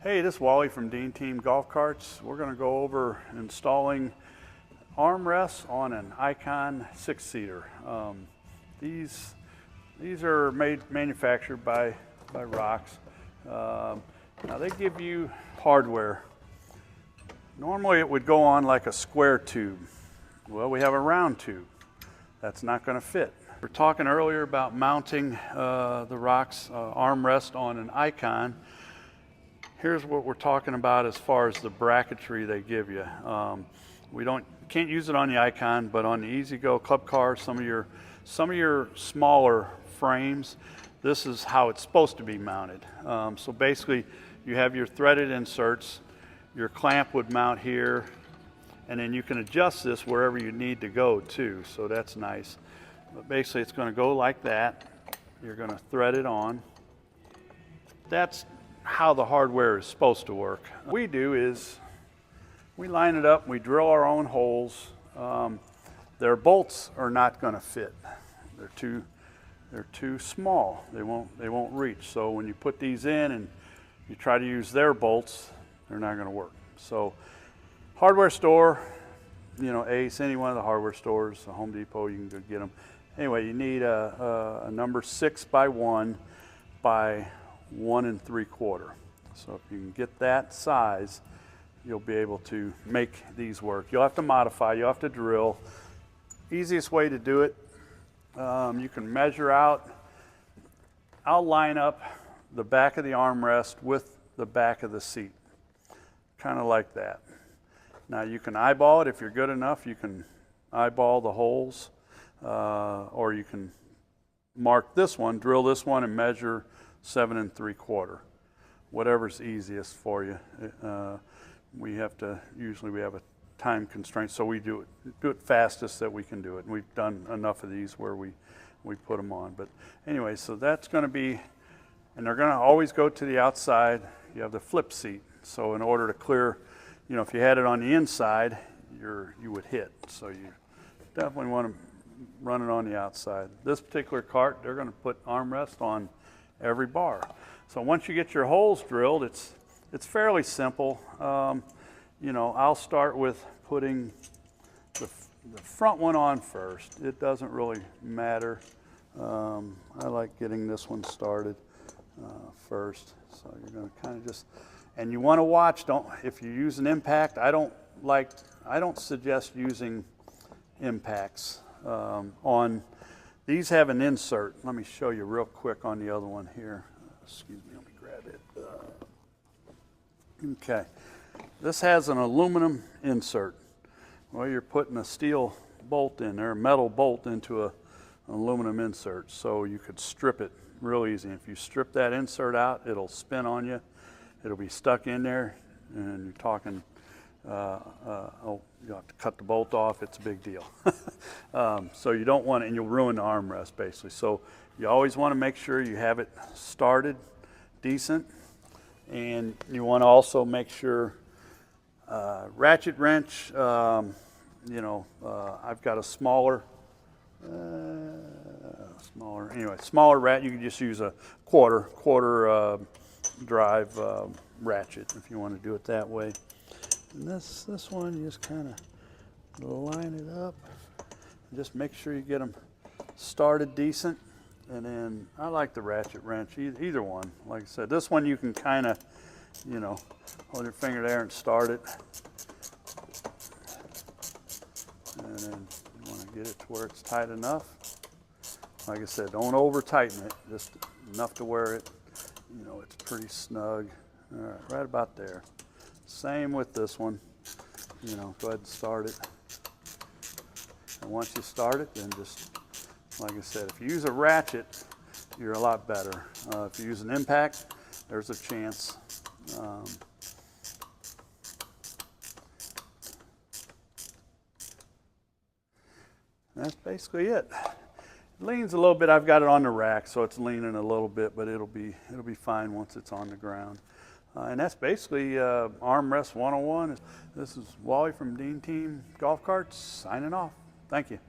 Hey, this is Wally from Dean Team Golf Carts. We're going to go over installing armrests on an Icon 6-seater. These are manufactured by Rhox. Now they give you hardware. Normally it would go on like a square tube. Well, we have a round tube. That's not going to fit. We're talking earlier about mounting the Rhox armrest on an Icon. Here's what we're talking about as far as the bracketry they give you. We can't use it on the Icon, but on the E-Z-GO Club car, some of your smaller frames, this is how it's supposed to be mounted. So basically, you have your threaded inserts. Your clamp would mount here, and then you can adjust this wherever you need to go too. So that's nice. But basically, it's going to go like that. You're going to thread it on. That's how the hardware is supposed to work. What we do is we line it up, we drill our own holes. Their bolts are not going to fit. They're too small. They won't reach. So when you put these in and you try to use their bolts, they're not going to work. So hardware store, you know, Ace, any one of the hardware stores, Home Depot, you can go get them. Anyway, you need a number 6 by 1 by 1 3/4. So if you can get that size, you'll be able to make these work. You'll have to modify, you'll have to drill. Easiest way to do it, you can measure out. I'll line up the back of the armrest with the back of the seat, kind of like that. Now you can eyeball it if you're good enough. You can eyeball the holes, or you can mark this one, drill this one, and measure 7 3/4, whatever's easiest for you. Usually we have a time constraint, so we do it fastest that we can do it. And we've done enough of these where we put them on. But anyway, so that's going to be, and they're going to always go to the outside. You have the flip seat, so in order to clear, you know, if you had it on the inside, you would hit. So you definitely want to run it on the outside. This particular cart, they're going to put armrest on every bar. So once you get your holes drilled, it's fairly simple. You know, I'll start with putting the front one on first. It doesn't really matter. I like getting this one started first. So you're going to kind of just, and you want to watch. If you use an impact, I don't suggest using impacts on. These have an insert. Let me show you real quick on the other one here. Excuse me, let me grab it. Okay, this has an aluminum insert. Well, you're putting a steel bolt in there, a metal bolt into an aluminum insert, so you could strip it real easy. If you strip that insert out, it'll spin on you. It'll be stuck in there, and you're talking, you have to cut the bolt off. It's a big deal. So you don't want it, and you'll ruin the armrest basically. So you always want to make sure you have it started decent, and you want to also make sure ratchet wrench. You know, I've got a smaller ratchet. You can just use a quarter drive ratchet if you want to do it that way. And this one, you just kind of line it up. Just make sure you get them started decent. And then I like the ratchet wrench, either one. Like I said, this one you can kind of, you know, hold your finger there and start it. And then you want to get it to where it's tight enough. Like I said, don't over tighten it, just enough to where it, you know, it's pretty snug. All right, right about there. Same with this one. You know, go ahead and start it. And once you start it, then just, like I said, if you use a ratchet, you're a lot better. If you use an impact, there's a chance. That's basically it. It leans a little bit. I've got it on the rack, so it's leaning a little bit, but it'll be fine once it's on the ground. And that's basically Armrest 101. This is Wally from Dean Team Golf Carts signing off. Thank you.